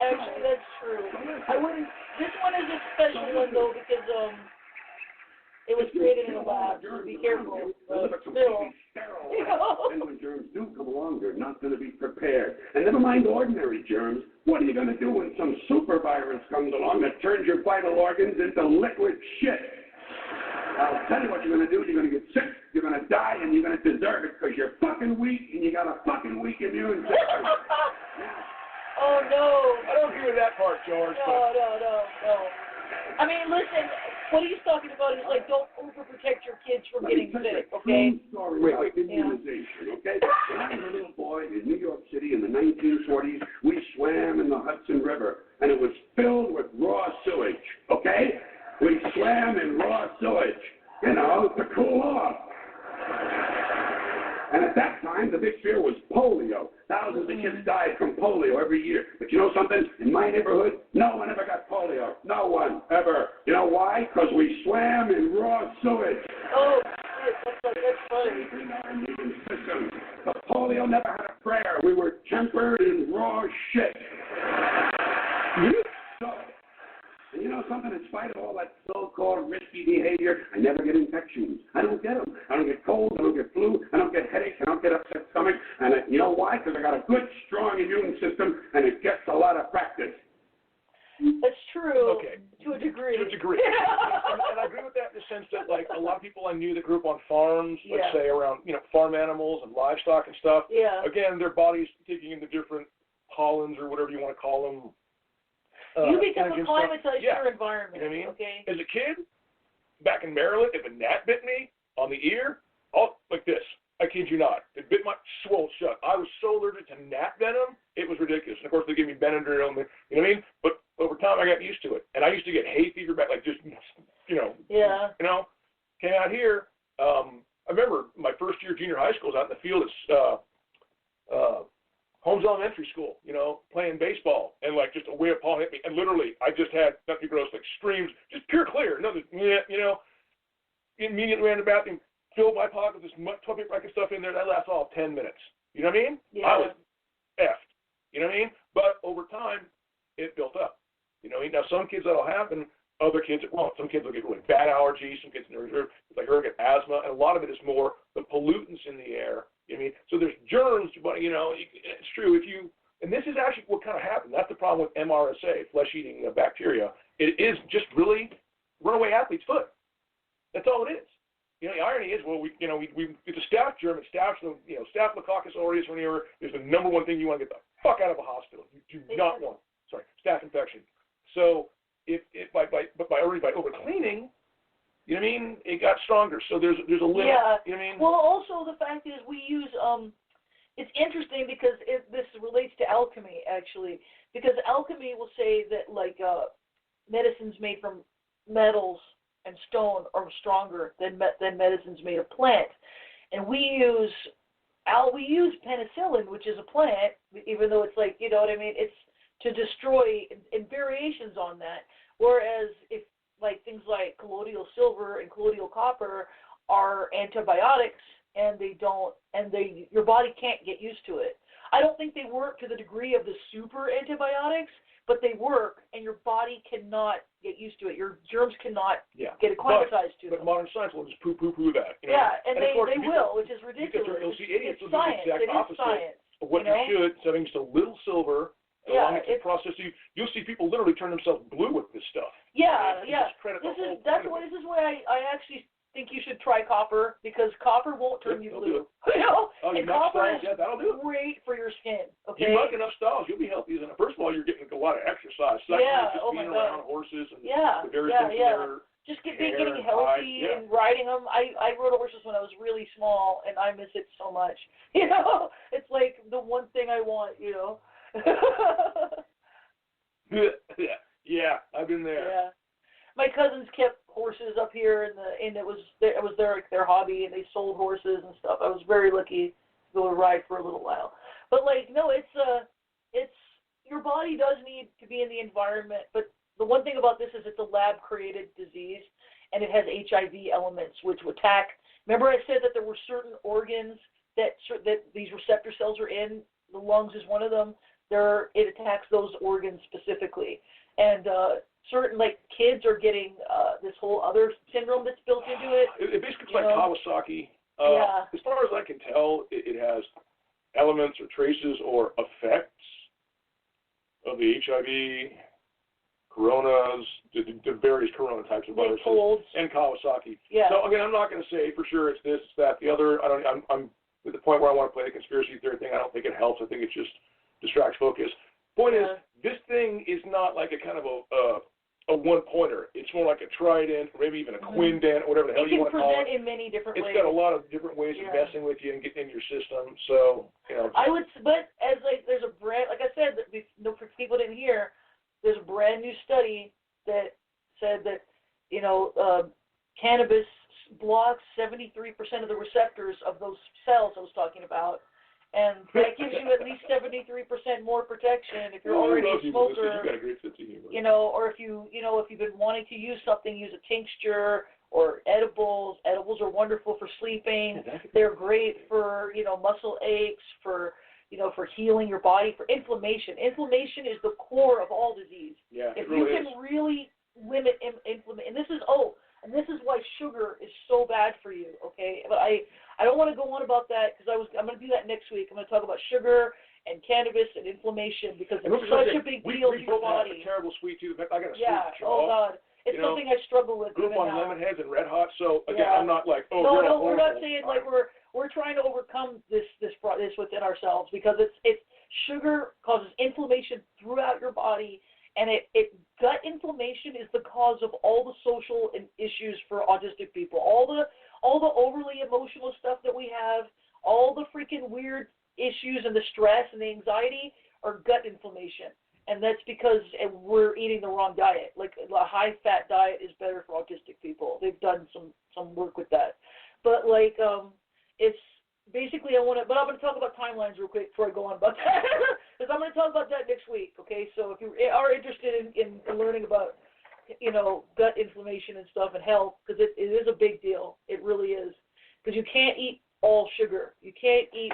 actually, that's true. I wouldn't. This one is a special one though because it was created in a lab. So be careful. Still, you know. And when germs do come along, they're not going to be prepared. And never mind ordinary germs. What are you going to do when some super virus comes along that turns your vital organs into liquid shit? I'll tell you what you're going to do. You're going to get sick, you're going to die, and you're going to deserve it because you're fucking weak and you got a fucking weak immune system. Oh, no. I don't agree with that part, George. No. I mean, listen, what he's talking about is like don't overprotect your kids from getting sick, okay? Wait. Immunization, okay? When I was a little boy in New York City in the 1940s, we swam in the Hudson River, and it was filled with raw sewage, okay? We swam in raw sewage, you know, to cool off. And at that time, the big fear was polio. Thousands of kids died from polio every year. But you know something? In my neighborhood, no one ever got polio. No one, ever. You know why? Because we swam in raw sewage. Oh, shit, that's funny. Our immune system. The polio never had a prayer. We were tempered in raw shit. And you know something? In spite of all that so-called risky behavior, I never get infections. I don't get them. I don't get colds. I don't get flu. I don't get headaches. I don't get upset stomach. And you know why? Because I got a good, strong immune system, and it gets a lot of practice. That's true. Okay. To a degree. To a degree. And I agree with that in the sense that, like, a lot of people I knew that grew up on farms, let's say around, you know, farm animals and livestock and stuff. Yeah. Again, their bodies taking in the different pollens or whatever you want to call them. You become acclimatized to your environment. You know what I mean? Okay. As a kid, back in Maryland, if a gnat bit me on the ear, like this. I kid you not. It bit my swole shut. I was so allergic to gnat venom, it was ridiculous. And of course, they gave me Benadryl, you know what I mean? But over time, I got used to it. And I used to get hay fever back, like just, you know. Yeah. You know, came out here. I remember my first year of junior high school was out in the field at Holmes Elementary School, you know, playing baseball, and like just a wave of pollen hit me, and literally I just had nothing gross, like screams, just pure clear, nothing, you know. Immediately ran to the bathroom, filled my pocket with this toilet paper I could stuff in there. That lasted all 10 minutes. You know what I mean? Yeah. I was effed. You know what I mean? But over time, it built up. You know, now some kids that'll happen, other kids it won't. Some kids will get really bad allergies. Some kids like her get asthma, and a lot of it is more the pollutants in the air. You know what I mean? So there's germs, but, you know, it's true. And this is actually what kind of happened. That's the problem with MRSA, flesh-eating bacteria. It is just really runaway athlete's foot. That's all it is. You know, the irony is, well, it's a staph germ. It's Staphylococcus aureus is the number one thing you want to get the fuck out of a hospital. You do not want, staph infection. So by overcleaning, you know what I mean? It got stronger. So there's a limit. Yeah. You know what I mean? Well, also the fact is we use it's interesting because this relates to alchemy actually, because alchemy will say that like medicines made from metals and stone are stronger than medicines made of plants, and we use penicillin, which is a plant, even though it's like, you know what I mean? It's to destroy and variations on that. Whereas if like things like colloidal silver and colloidal copper are antibiotics, and your body can't get used to it. I don't think they work to the degree of the super antibiotics, but they work, and your body cannot get used to it. Your germs cannot get acclimatized to them. But modern science will just poo-poo that. You know? Yeah, and they will, which is ridiculous. You'll see idiots it's will do science. the exact It opposite is science. of what you should, setting just a little silver. It's process. You'll see people literally turn themselves blue with this stuff. Yeah, yeah. This is why I actually think you should try copper, because copper won't turn you blue. You know? And copper is great for your skin. Okay. You muck enough styles, you'll be healthy. First of all, you're getting a lot of exercise. Second, just being around horses and the various things that are just getting healthy and riding them. I rode horses when I was really small, and I miss it so much. You know, it's like the one thing I want. You know. Yeah, I've been there. Yeah, my cousins kept horses up here, and it was their hobby, and they sold horses and stuff. I was very lucky to go ride for a little while. But like, no, it's your body does need to be in the environment. But the one thing about this is it's a lab-created disease, and it has HIV elements which attack. Remember, I said that there were certain organs that these receptor cells are in. The lungs is one of them. it attacks those organs specifically. And certain, like, kids are getting this whole other syndrome that's built into it. It basically is like Kawasaki. Yeah. As far as I can tell, it has elements or traces or effects of the HIV, coronas, the various corona types of viruses, and Kawasaki. Yeah. So again, I'm not going to say for sure it's this, that, the other. I'm at the point where I want to play the conspiracy theory thing. I don't think it helps. I think it just distracts focus. Point is, this thing is not like a kind of a one-pointer. It's more like a trident, or maybe even a quindent, or whatever the hell you want to call it. It can present in many different ways. It's got a lot of different ways of messing with you and getting in your system. So, but as there's a brand, like I said, that people didn't hear, there's a brand new study that said that, cannabis blocks 73% of the receptors of those cells I was talking about. And that gives you at least 73% more protection if you're already a smoker. You got a great sense of humor. Or if you've been wanting to use something, use a tincture or edibles. Edibles are wonderful for sleeping. They're great for muscle aches, for healing your body, for inflammation. Inflammation is the core of all disease. Yeah, if you can really limit inflammation, and this is why sugar is so bad for you. Okay, but I don't want to go on about that because I'm going to do that next week. I'm going to talk about sugar and cannabis and inflammation because it's such a big deal to your body. We terrible sweet tooth. I got a sweet jaw. Oh God, it's something I struggle with. Grew up on lemon heads and Red Hot, so again, I'm not like no, we're not saying like we're trying to overcome this within ourselves because it's sugar causes inflammation throughout your body. And gut inflammation is the cause of all the social issues for autistic people. All the overly emotional stuff that we have, all the freaking weird issues and the stress and the anxiety are gut inflammation. And that's because we're eating the wrong diet. Like a high-fat diet is better for autistic people. They've done some work with that. But it's basically but I'm going to talk about timelines real quick before I go on about that. Because I'm going to talk about that next week, okay? So if you are interested in learning about, gut inflammation and stuff and health, because it is a big deal. It really is. Because you can't eat all sugar. You can't eat,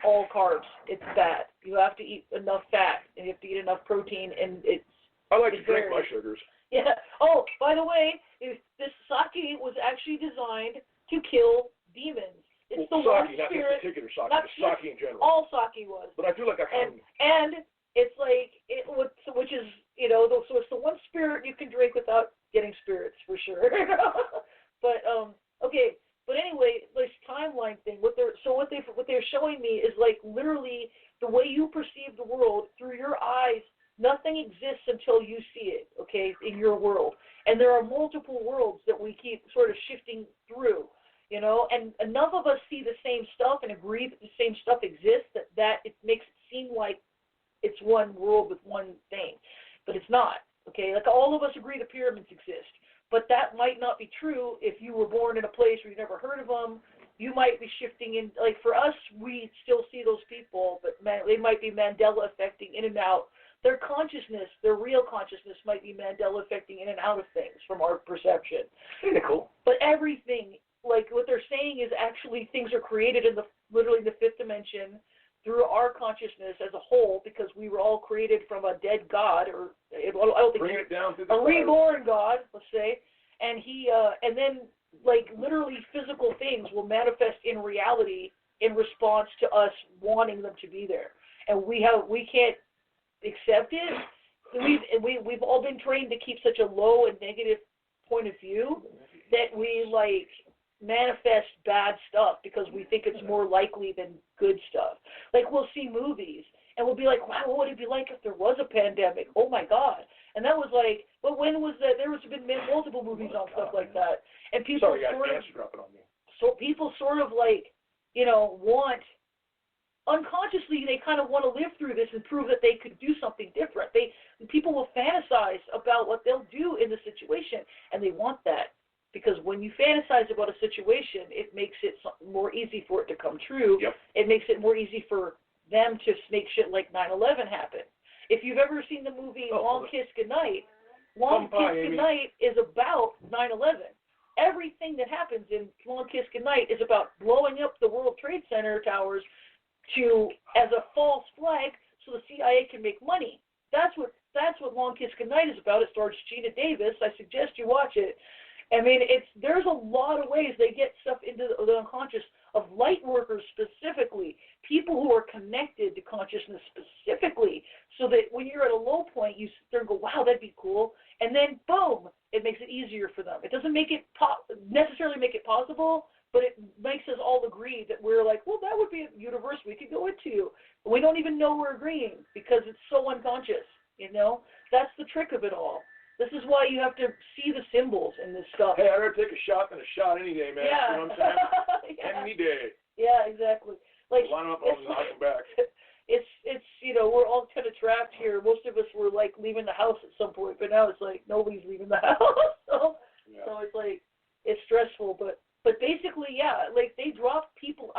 all carbs. It's bad. You have to eat enough fat, and you have to eat enough protein, and I like to drink my sugars. Yeah. Oh, by the way, this sake was actually designed to kill demons. It's the one sake, not spirit, this particular sake, the sake in general. All sake was. But I feel like and it's which is so it's the one spirit you can drink without getting spirits for sure. But okay. But anyway, this timeline thing. What they're showing me is literally the way you perceive the world through your eyes. Nothing exists until you see it. Okay, in your world, and there are multiple worlds that we keep sort of shifting through. And enough of us see the same stuff and agree that the same stuff exists that it makes it seem like it's one world with one thing. But it's not, okay? All of us agree the pyramids exist. But that might not be true if you were born in a place where you never heard of them. You might be shifting in, for us, we still see those people, but they might be Mandela affecting in and out. Their consciousness, their real consciousness might be Mandela affecting in and out of things from our perception. Cynical. But everything, what they're saying is actually things are created in literally the fifth dimension through our consciousness as a whole, because we were all created from a dead God, or I don't think bring it down to the a reborn God, let's say, and and then literally physical things will manifest in reality in response to us wanting them to be there, and we can't accept it. We've all been trained to keep such a low and negative point of view that we manifest bad stuff because we think it's more likely than good stuff. We'll see movies and we'll be like, wow, what would it be like if there was a pandemic? Oh my God. And that was well, when was that? There has been multiple movies on stuff like that. And people people sort of want, unconsciously they kind of want to live through this and prove that they could do something different. People will fantasize about what they'll do in the situation, and they want that. Because when you fantasize about a situation, it makes it more easy for it to come true. Yep. It makes it more easy for them to make shit like 9/11 happen. If you've ever seen the movie Long Kiss Goodnight, Long Kiss Goodnight is about 9/11. Everything that happens in Long Kiss Goodnight is about blowing up the World Trade Center towers as a false flag so the CIA can make money. That's what Long Kiss Goodnight is about. It stars Djinn and Devas. I suggest you watch it. I mean, there's a lot of ways they get stuff into the unconscious of light workers specifically, people who are connected to consciousness specifically, so that when you're at a low point, you sit there and go, wow, that'd be cool. And then, boom, it makes it easier for them. It doesn't make it necessarily make it possible, but it makes us all agree that we're like, well, that would be a universe we could go into. We don't even know we're agreeing because it's so unconscious, you know? That's the trick of it all. This is why you have to see the symbols in this stuff. Hey, I'd rather take a shot than a shot any day, man. Yeah. You know what I'm saying? Yeah. Any day. Yeah, exactly. Like, line up, I'll knock them back. It's you know, we're all kind of trapped here. Most of us were like leaving the house at some point, but now it's like nobody's leaving the house. So it's like it's stressful, but basically, yeah, like they drop people.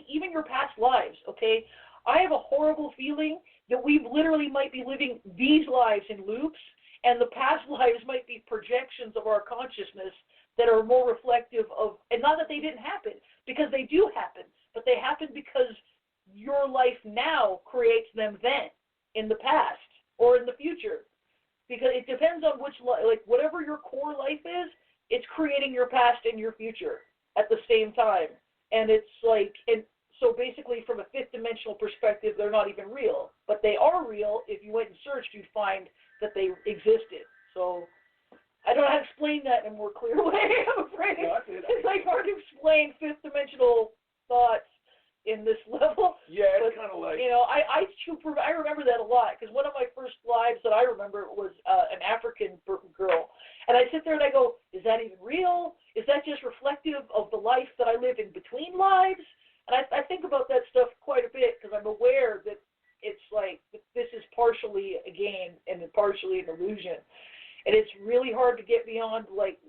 Even your past lives. Okay, I have a horrible feeling that we literally might be living these lives in loops. And the past lives might be projections of our consciousness that are more reflective of, and not that they didn't happen, because they do happen, but they happen because your life now creates them then, in the past, or in the future. Because it depends on which, like, whatever your core life is, it's creating your past and your future at the same time. And it's like, and so basically from a fifth dimensional perspective, they're not even real. But they are real. If you went and searched, you'd find that they existed. So I don't know how to explain that in a more clear way, I'm afraid. No, it's like hard to explain fifth dimensional thoughts in this level. Yeah, it's but, kind of like... You know, I remember that a lot, because one of my first lives that I remember was an African girl. And I sit there and I go, is that even real? Is that just reflective of the life that I lived in between lives? And I think about that stuff quite a bit, because I'm aware that it's like this is partially a game and partially an illusion. And it's really hard to get beyond, like,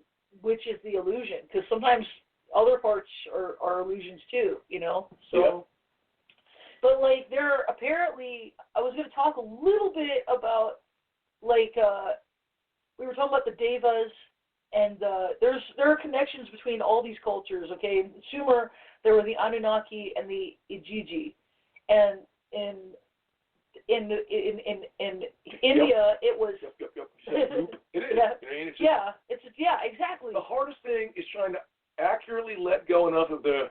which is the illusion, because sometimes other parts are illusions too, you know? So, yeah. But, like, apparently, I was going to talk a little bit about, like, we were talking about the Devas, and there are connections between all these cultures, okay? In Sumer, there were the Anunnaki and the Igigi. And in India, it was. Yep. It is. Yeah. I mean, it's just, exactly. The hardest thing is trying to accurately let go enough of the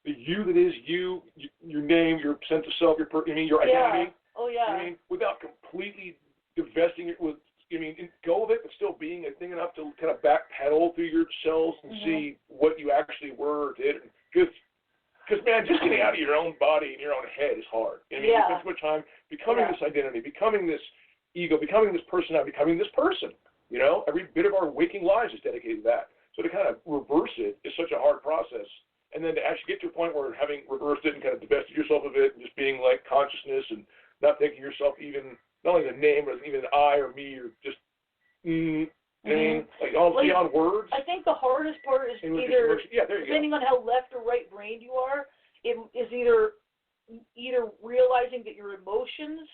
you that is you, your name, your sense of self, your identity. Oh yeah. I mean, without completely divesting it with. Go with it, but still being a thing enough to kind of backpedal through your cells and see what you actually were or did. Because, man, just getting out of your own body and your own head is hard. You spend so much time becoming this identity, becoming this ego, becoming this personality, becoming this person. You know, every bit of our waking lives is dedicated to that. So to kind of reverse it is such a hard process. And then to actually get to a point where having reversed it and kind of divested yourself of it and just being like consciousness and not thinking yourself even, not only the name, but even I or me or just, like beyond words. I think the hardest part is either, depending on how left or right brained you are, it is either realizing that your emotions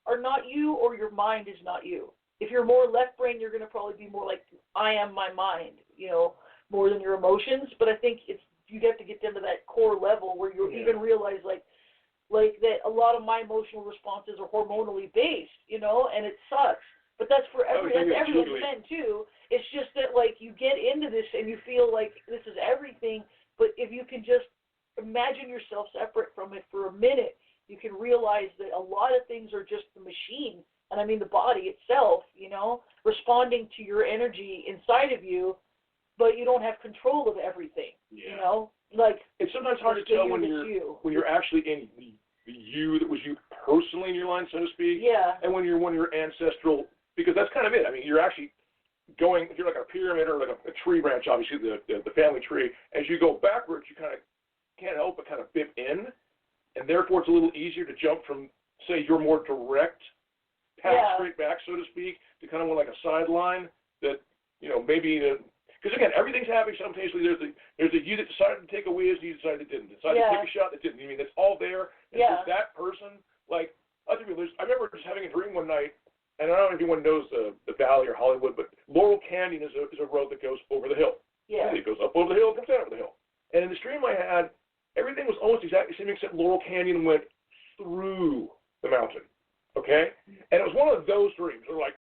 are not you or your mind is not you. If you're more left brain, you're going to probably be more like, I am my mind, you know, more than your emotions. But I think you have to get down to that core level where you even realize like that a lot of my emotional responses are hormonally based, you know, and it sucks. But that's for everyone's men too. It's just that like you get into this and you feel like this is everything, but if you can just imagine yourself separate from it for a minute, you can realize that a lot of things are just the machine, and I mean the body itself, you know, responding to your energy inside of you, but you don't have control of everything, you know? Like it's sometimes hard to tell when you're actually in the you that was you personally in your line, so to speak. Yeah. And when you're one of your ancestral, because that's kind of it. I mean, you're actually going, if you're like a pyramid or like a tree branch, obviously the family tree. As you go backwards, you kind of can't help but kind of bip in, and therefore it's a little easier to jump from, say, your more direct path straight back, so to speak, to kind of like a sideline that, you know, maybe. Because again, everything's happening simultaneously. There's a you that decided to take a whiz, and you decided that didn't. Decided to take a shot that didn't. I mean, it's all there. And just that person, like, I remember just having a dream one night, and I don't know if anyone knows the Valley or Hollywood, but Laurel Canyon is a road that goes over the hill. Yeah. It goes up over the hill, comes down over the hill. And in this dream I had, everything was almost exactly the same except Laurel Canyon went through the mountain. Okay? And it was one of those dreams. They're like,